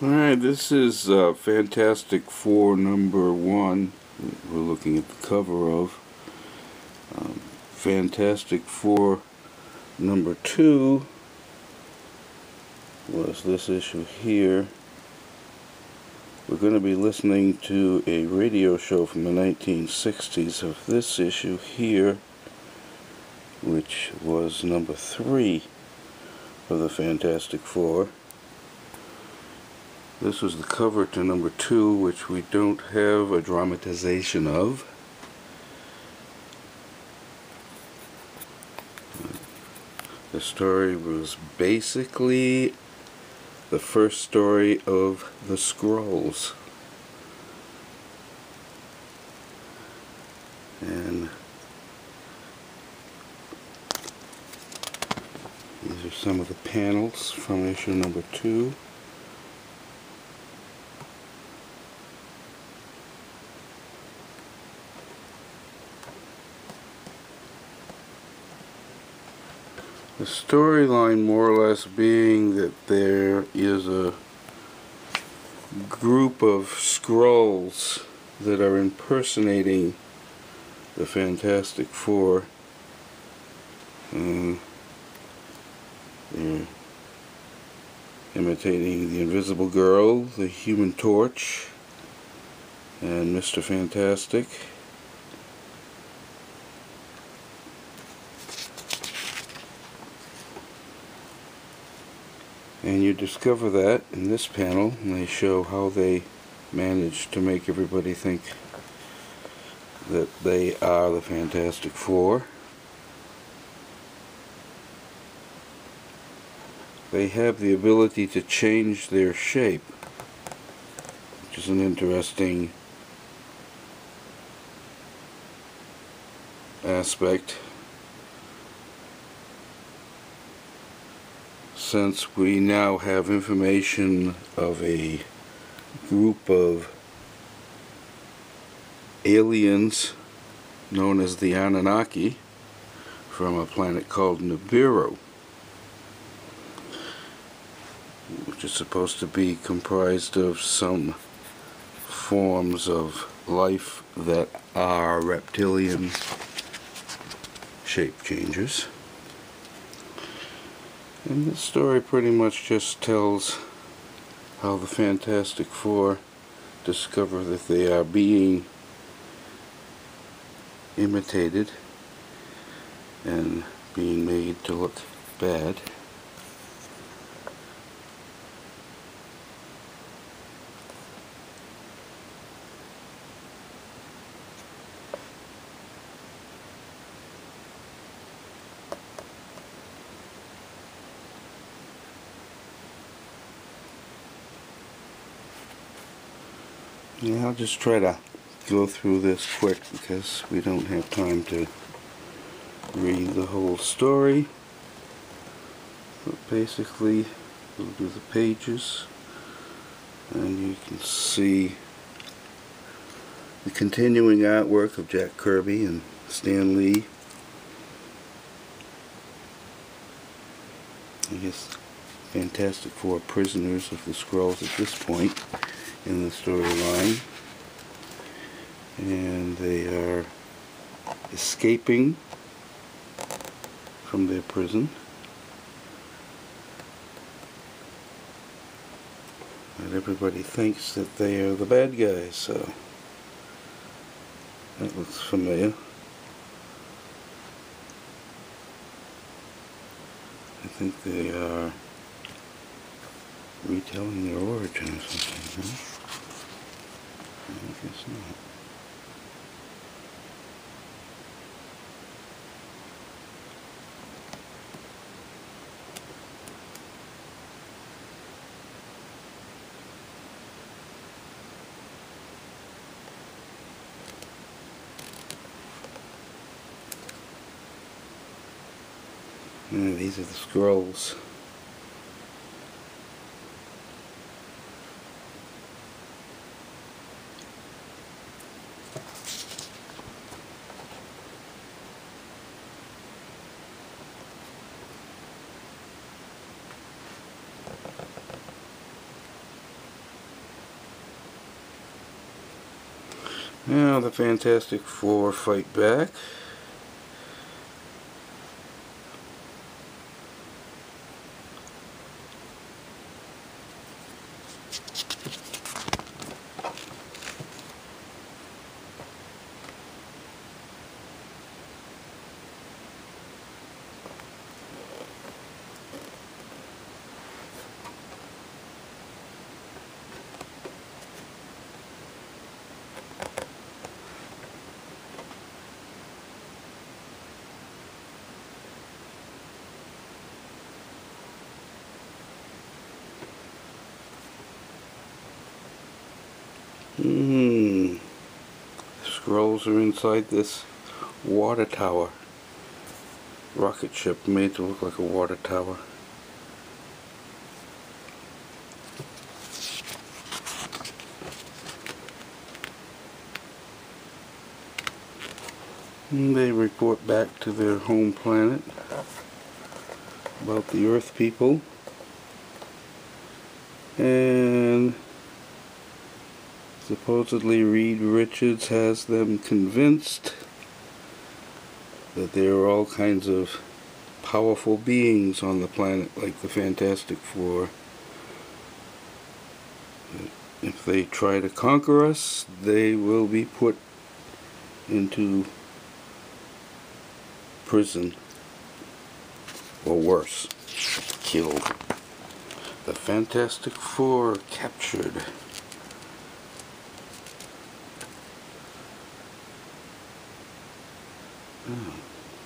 Alright, this is Fantastic Four #1. We're looking at the cover of Fantastic Four #2 was this issue here. We're going to be listening to a radio show from the 1960s of this issue here, which was #3 of the Fantastic Four. This was the cover to #2, which we don't have a dramatization of. The story was basically the first story of the Skrulls. And these are some of the panels from issue #2. The storyline more or less being that there is a group of Skrulls that are impersonating the Fantastic Four. They're imitating the Invisible Girl, the Human Torch, and Mr. Fantastic. And you discover that in this panel, and they show how they managed to make everybody think that they are the Fantastic Four. They have the ability to change their shape, which is an interesting aspect, since we now have information of a group of aliens known as the Anunnaki from a planet called Nibiru, which is supposed to be comprised of some forms of life that are reptilian shape changers. And this story pretty much just tells how the Fantastic Four discover that they are being imitated and being made to look bad. Yeah, I'll just try to go through this quick because we don't have time to read the whole story. But basically, we'll do the pages, and you can see the continuing artwork of Jack Kirby and Stan Lee. I guess Fantastic Four prisoners of the Skrulls at this point in the storyline, and they are escaping from their prison. And everybody thinks that they are the bad guys, so that looks familiar. I think they are retelling their origin or something, huh? I guess not. These are the Skrulls. Now the Fantastic Four fight back. Scrolls are inside this water tower. Rocket ship made to look like a water tower. And they report back to their home planet about the Earth people. And supposedly Reed Richards has them convinced that there are all kinds of powerful beings on the planet like the Fantastic Four. If they try to conquer us, they will be put into prison, or worse, killed. The Fantastic Four captured.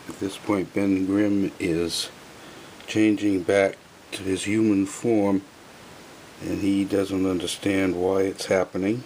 At this point, Ben Grimm is changing back to his human form, and he doesn't understand why it's happening.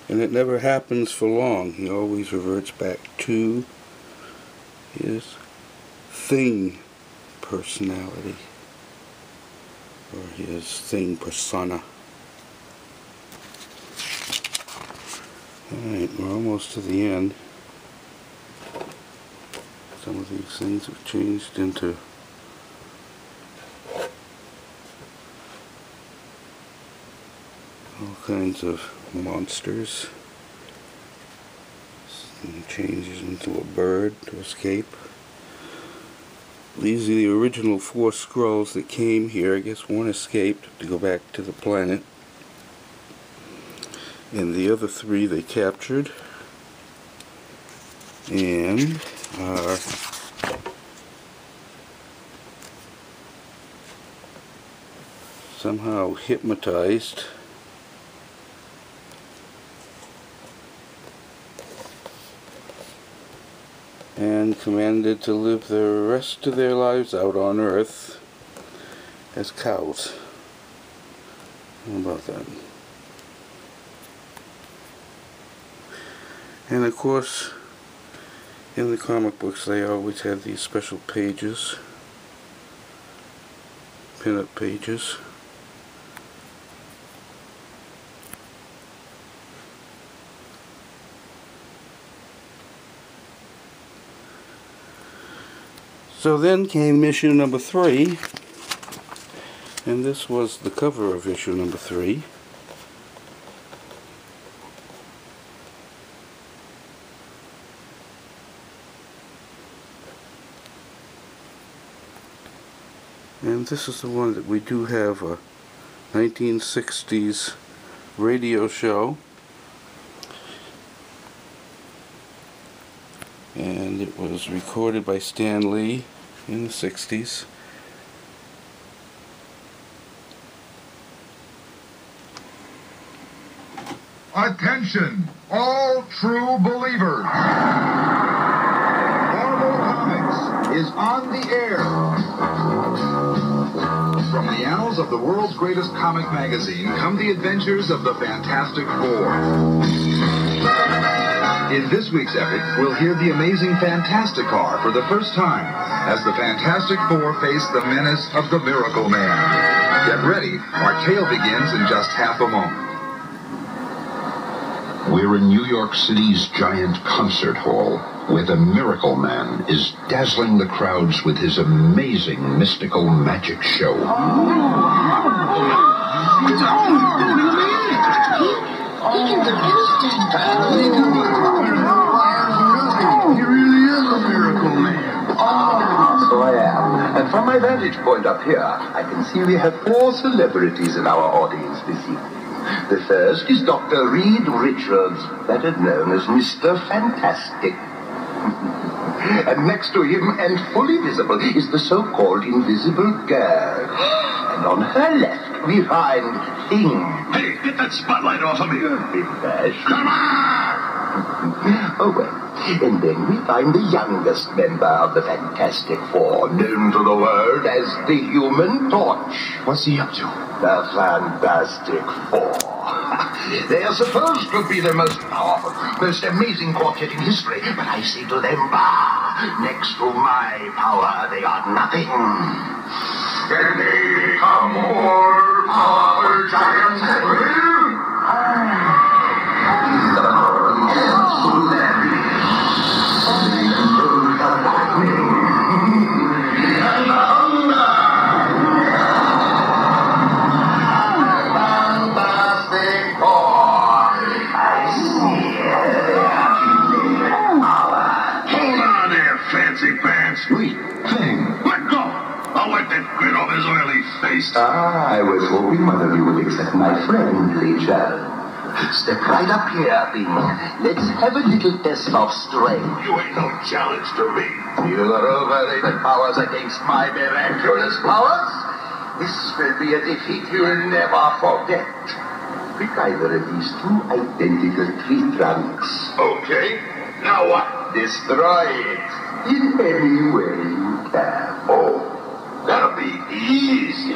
And it never happens for long. He always reverts back to his Thing personality, or his Thing persona. Alright, we're almost to the end. Some of these things have changed into all kinds of monsters. And changes into a bird to escape. These are the original 4 Skrulls that came here. I guess one escaped to go back to the planet. And the other 3 they captured. And are somehow hypnotized and commanded to live the rest of their lives out on Earth as cows. How about that? And of course, in the comic books they always have these special pages, pin-up pages. So then came issue number 3, and this was the cover of issue number 3. And this is the one that we do have a 1960s radio show. And it was recorded by Stan Lee in the 60s. Attention, all true believers. Marvel Comics is on the air. From the annals of the world's greatest comic magazine come the adventures of the Fantastic Four. In this week's epic, we'll hear the amazing Fantastic Four for the first time as the Fantastic Four face the menace of the Miracle Man. Get ready, our tale begins in just half a moment. We're in New York City's giant concert hall, where the Miracle Man is dazzling the crowds with his amazing mystical magic show. He can do anything. And from my vantage point up here, I can see we have 4 celebrities in our audience this evening. The first is Dr. Reed Richards, better known as Mr. Fantastic. And next to him, and fully visible, is the so-called Invisible Girl. And on her left, we find Thing. Hey, get that spotlight off of me. Big Bash. Come on! Oh, well. And then we find the youngest member of the Fantastic Four, known to the world as the Human Torch. What's he up to? The Fantastic Four. They are supposed to be the most powerful, most amazing quartet in history, but I say to them, bah, next to my power, they are nothing. Can they become more powerful giants than we? The power of celebrity. They control the lightning. And the hunger. Fantastic Four. I see Hold on there, fancy pants. Wait, Thing. Let go. I'll wipe that grin off his oily face. I was hoping one of you would accept my friendly challenge. Step right up here, Thing. Let's have a little test of strength. You ain't no challenge to me. Your overrated powers against my miraculous powers? This will be a defeat you'll never forget. Pick either of these 2 identical tree trunks. Okay. Now what? Destroy it in any way you can. Oh, that'll be easy.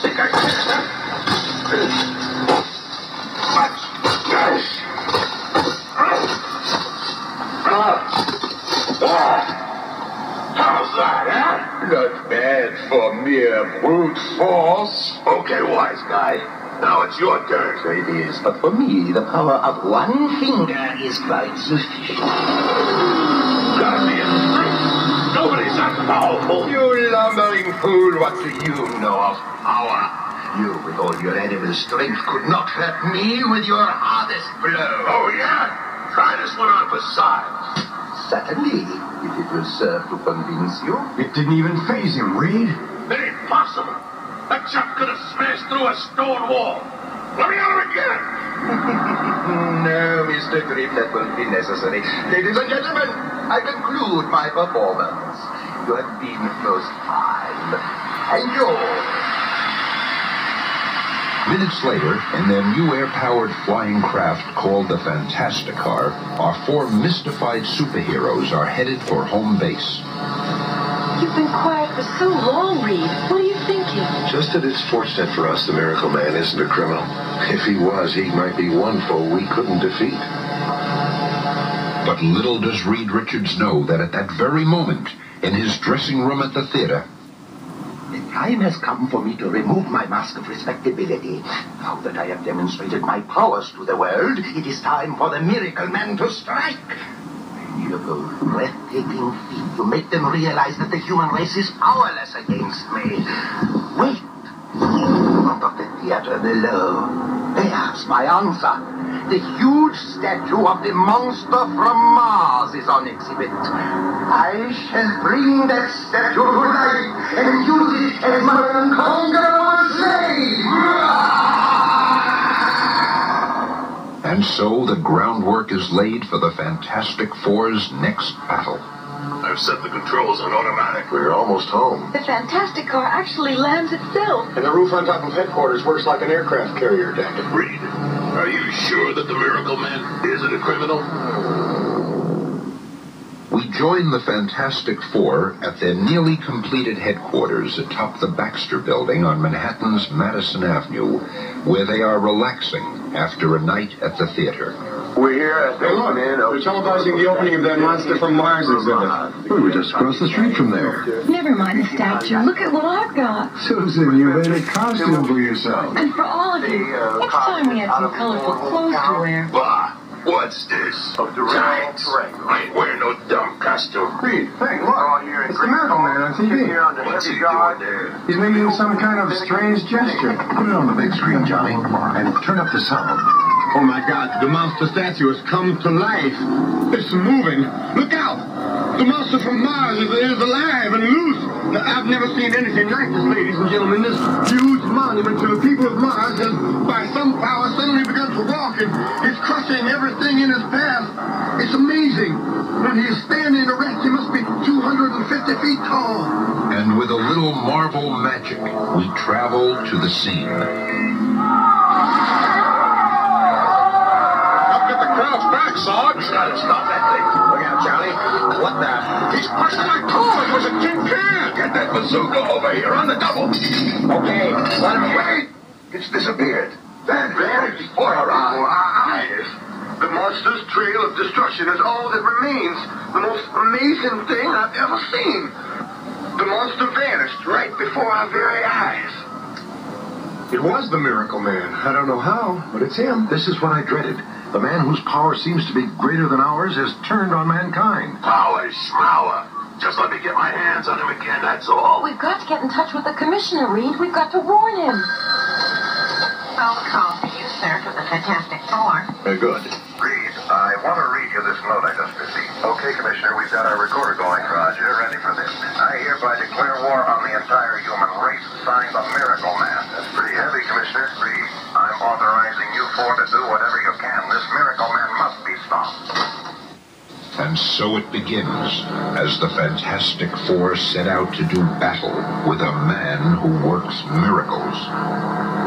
Think I can. Much. Gosh. How's that, huh? Not bad for mere brute force. Okay, wise guy. Now it's your turn. So it is, but for me, the power of 1 finger is quite sufficient. Gotta be a trick. Nobody's that powerful. You lumbering fool, what do you know of power? You, with all your animal strength, could not hurt me with your hardest blow. Oh, yeah? Try this one on for size. Certainly, if it will serve to convince you. It didn't even faze him, Reed. It ain't possible. That chap could have smashed through a stone wall. Let me out again. No, Mr. Grip, that won't be necessary. Ladies and gentlemen, I conclude my performance. You have been most fine. And you... Minutes later, in their new air-powered flying craft called the Fantastic Car, our 4 mystified superheroes are headed for home base. You've been quiet for so long, Reed. What are you thinking? Just that it's fortunate for us the Miracle Man isn't a criminal. If he was, he might be one foe we couldn't defeat. But little does Reed Richards know that at that very moment, in his dressing room at the theater, The time has come for me to remove my mask of respectability. Now that I have demonstrated my powers to the world, it is time for the Miracle Man to strike. I need a bold, breathtaking feat to make them realize that the human race is powerless against me. Wait. In front of the theater below. There's my answer. The huge statue of the monster from Mars is on exhibit. I shall bring that statue to life and use it as my unconquerable slave. and so the groundwork is laid for the Fantastic Four's next battle. I've set the controls on automatic. We're almost home. The Fantastic Car actually lands itself. And the roof on top of headquarters works like an aircraft carrier deck. Reed, are you sure that the Miracle Man isn't a criminal? We join the Fantastic Four at their nearly completed headquarters atop the Baxter Building on Manhattan's Madison Avenue, where they are relaxing after a night at the theater. We're here at the They're televising the opening of that Monster from Mars exhibit. We were just across the street from there. Never mind the statue. Look at what I've got. Susan, you made a costume for yourself. And for all of you, next time we have some colorful clothes to wear. Bah! What's this? Giants! I ain't wearing no dumb costume. Reed, hey, look. It's the Miracle Man on TV. What's he doing there? He's making some kind of strange gesture. Put it on the big screen, Johnny, and turn up the sound. Oh, my God. The monster statue has come to life. It's moving. Look out. The monster from Mars is alive and loose. Now, I've never seen anything like this, ladies and gentlemen. This huge monument to the people of Mars has, by some power, suddenly begun to walk, and it's crushing everything in its path. It's amazing. When he is standing erect, he must be 250 feet tall. And with a little Marvel magic, we travel to the scene. Get the crowds back, Sarge. We gotta stop that thing. Look out, Charlie. What the? He's pushing my car. It was a tin can. Get that bazooka over here on the double. Okay, let him Wait! It's disappeared. Vanished before our eyes. The monster's trail of destruction is all that remains. The most amazing thing I've ever seen. The monster vanished right before our very eyes. It was the Miracle Man. I don't know how, but it's him. This is what I dreaded. The man whose power seems to be greater than ours has turned on mankind. Power schmower. Just let me get my hands on him again, that's all. We've got to get in touch with the commissioner, Reed. We've got to warn him. Phone call for you, sir, for the Fantastic Four. Very good. Reed, I want to read you this note I just received. Okay, Commissioner, we've got our recorder going. Roger, ready for this. I hereby declare war on the entire human race. Signed, the Miracle Man. That's pretty heavy, Commissioner. Reed, I'm authorizing you four to do whatever you can. This Miracle Man must be stopped. And so it begins, as the Fantastic Four set out to do battle with a man who works miracles.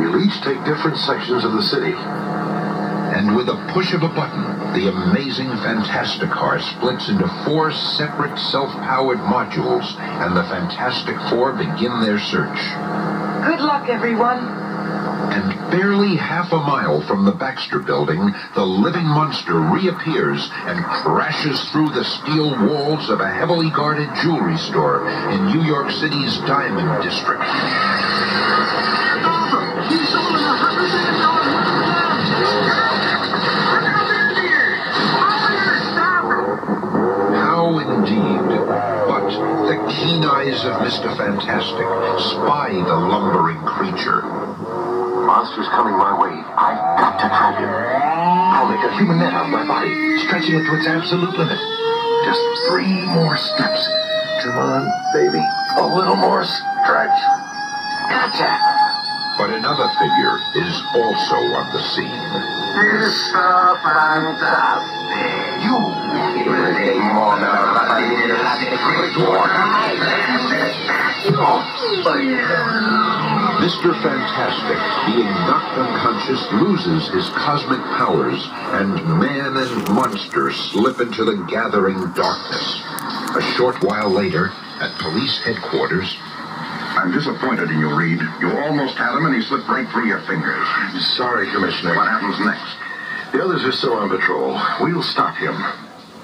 We'll each take different sections of the city. And with a push of a button, the amazing Fantastic Car splits into 4 separate self-powered modules, and the Fantastic Four begin their search. Good luck, everyone. And barely half a mile from the Baxter Building, the living monster reappears and crashes through the steel walls of a heavily guarded jewelry store in New York City's Diamond District. How indeed, but the keen eyes of Mr. Fantastic spy the lumbering creature. Monster's coming my way. I've got to trap him. I'll make a human net out of my body, stretching it to its absolute limit. Just 3 more steps. Come on, baby. A little more stretch. Gotcha. But another figure is also on the scene. Mr. Fantastic. You. Anything more than a Mr. Fantastic, being knocked unconscious, loses his cosmic powers, and man and monster slip into the gathering darkness. A short while later, at police headquarters, I'm disappointed in you, Reed. You almost had him, and he slipped right through your fingers. I'm sorry, Commissioner. What happens next? The others are still on patrol. We'll stop him.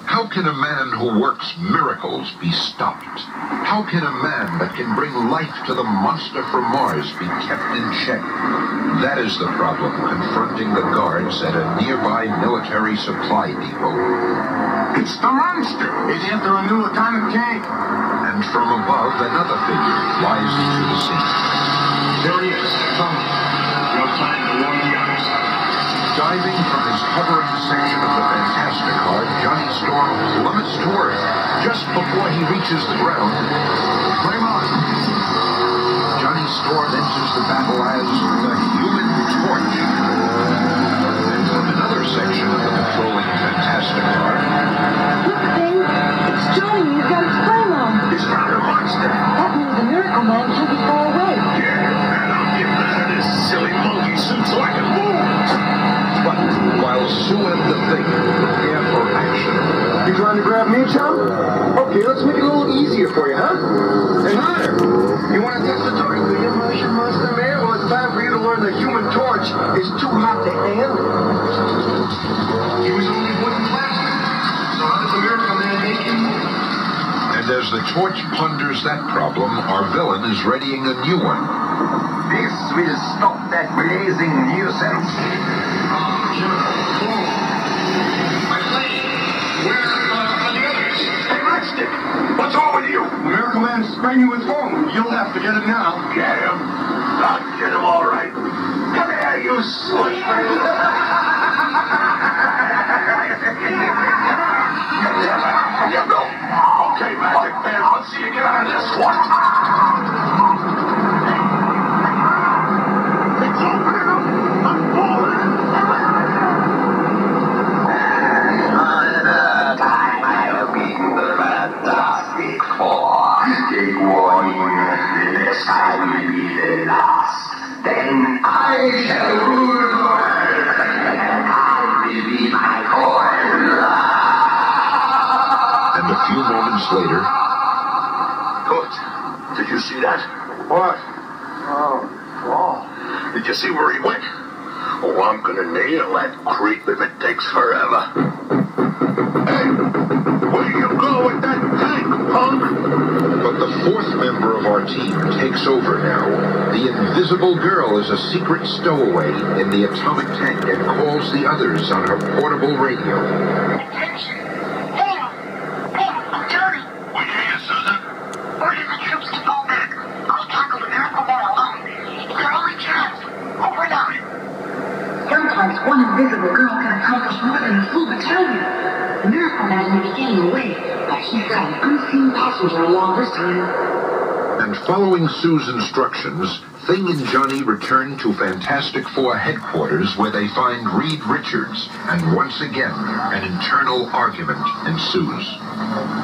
how can a man who works miracles be stopped? How can a man that can bring life to the monster from Mars be kept in check? That is the problem confronting the guards at a nearby military supply depot. It's the monster! It's after a new atomic tank. And from above, another figure flies into the scene. There he is. Come. No time to warn the others. Diving from his hovering section of the Fantastic Car, Johnny Storm plummets to Earth just before he reaches the ground. Put him on. Johnny Storm enters the battle as the Human Torch. And from another section of the patrolling Fantastic Car, Look, Dave. It's Johnny. He's got his flame on. It's not a monster. That means the Miracle Man can't be far away. Yeah, and I'll get rid of this silly monkey suit so I can move. but while Sue and the Thing prepare for action, You trying to grab me, chum? Okay, let's make it a little easier for you, huh? Hey, Hunter, you want to test the torch with your Martian monster man? Well, it's time for you to learn the Human Torch is too hot to handle. He was only wooden plastic. So how does the Miracle Man make him? and as the Torch ponders that problem, our villain is readying a new one. This will stop that blazing nuisance. My plane. Where are the others? Hey, Matchstick, what's wrong with you? The Miracle Man sprang you with foam. You'll have to get it now. Get him. I'll get him all right. Come here, you slush. You go. Okay, Magic Man, let's see you get out of this one. It's open. I'm falling. Another time I'll be the Fantastic Four. Take warning, this time will be the last. Then I shall rule the world. I will be my horn. And a few moments later... Good. Did you see that? What? Did you see where he went? Oh, I'm gonna nail that creep if it takes forever. Hey, where you go with that tank, punk? But the fourth member of our team takes over now. The Invisible Girl is a secret stowaway in the atomic tank and calls the others on her portable radio. Attention! Hey, I'm Johnny. We can hear you, Susan. Order the troops to fall back. I'll tackle the Miracle Man alone. It's our only chance. Over and out. Sometimes one invisible girl can accomplish more than a full battalion. The Miracle Man may be getting away, but he's got an unseen passenger along this time. And following Sue's instructions, Thing and Johnny return to Fantastic Four headquarters where they find Reed Richards, and once again, an internal argument ensues.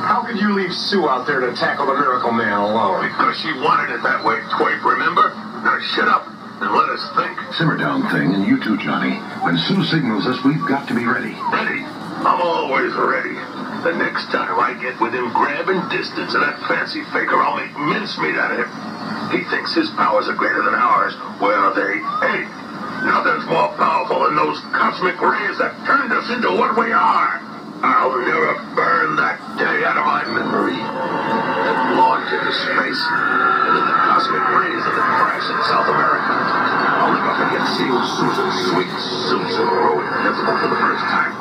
How could you leave Sue out there to tackle the Miracle Man alone? Because she wanted it that way, Twipe, remember? Now shut up and let us think. Simmer down, Thing, and you too, Johnny. When Sue signals us, we've got to be ready. Ready? I'm always ready. The next time I get within grabbing distance of that fancy faker, I'll make mincemeat out of him. He thinks his powers are greater than ours. Well, they ain't. Nothing's more powerful than those cosmic rays that turned us into what we are. I'll never burn that day out of my memory. That launch into space, and then the cosmic rays of the crash in South America. I'll never forget seeing Susan's sweet Susan grow invisible for the first time.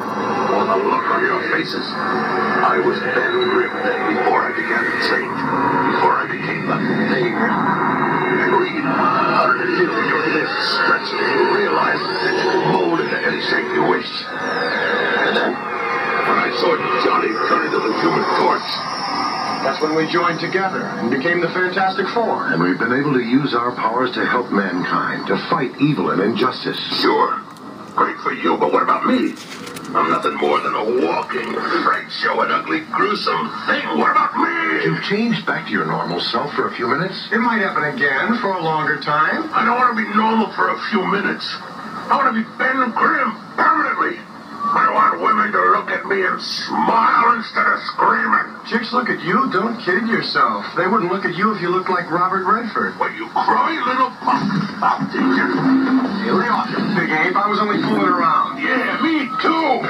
Or the look on your faces. I was Ben Grimm then before I began to change. Before I became the Thing. And Reed, how did it feel when your lips stretched and you realized that you could mold into any shape you wish? And then, when I saw Johnny turn into the Human Torch. That's when we joined together and became the Fantastic Four. And we've been able to use our powers to help mankind, to fight evil and injustice. Sure. Great for you, but what about me? I'm nothing more than a walking freight show, an ugly, gruesome thing. What about me? You've changed back to your normal self for a few minutes. It might happen again for a longer time. I don't want to be normal for a few minutes. I want to be Ben Grimm permanently. I want women to look at me and smile instead of screaming. Chicks look at you, don't kid yourself. They wouldn't look at you if you looked like Robert Redford. What, you cry, little punk? I'll teach you. Hey, lay off, you big ape. I was only fooling around. Yeah, me too.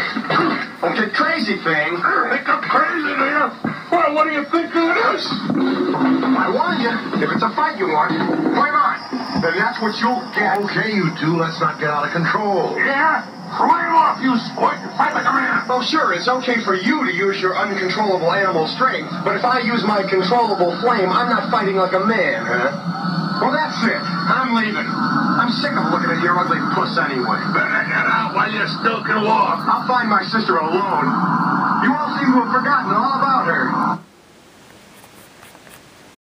Okay, crazy Thing. Think I'm crazy, do you? Well, what do you think of this? I warned you. If it's a fight you want, flame on. Then that's what you'll get. Okay, you two, let's not get out of control. Yeah? Flame off, you squirt, and fight like a man. Oh, sure, it's okay for you to use your uncontrollable animal strength, but if I use my controllable flame, I'm not fighting like a man, huh? Well, that's it. I'm leaving. I'm sick of looking at your ugly puss anyway. Better get out while you still can walk. I'll find my sister alone. You all seem to have forgotten all about her.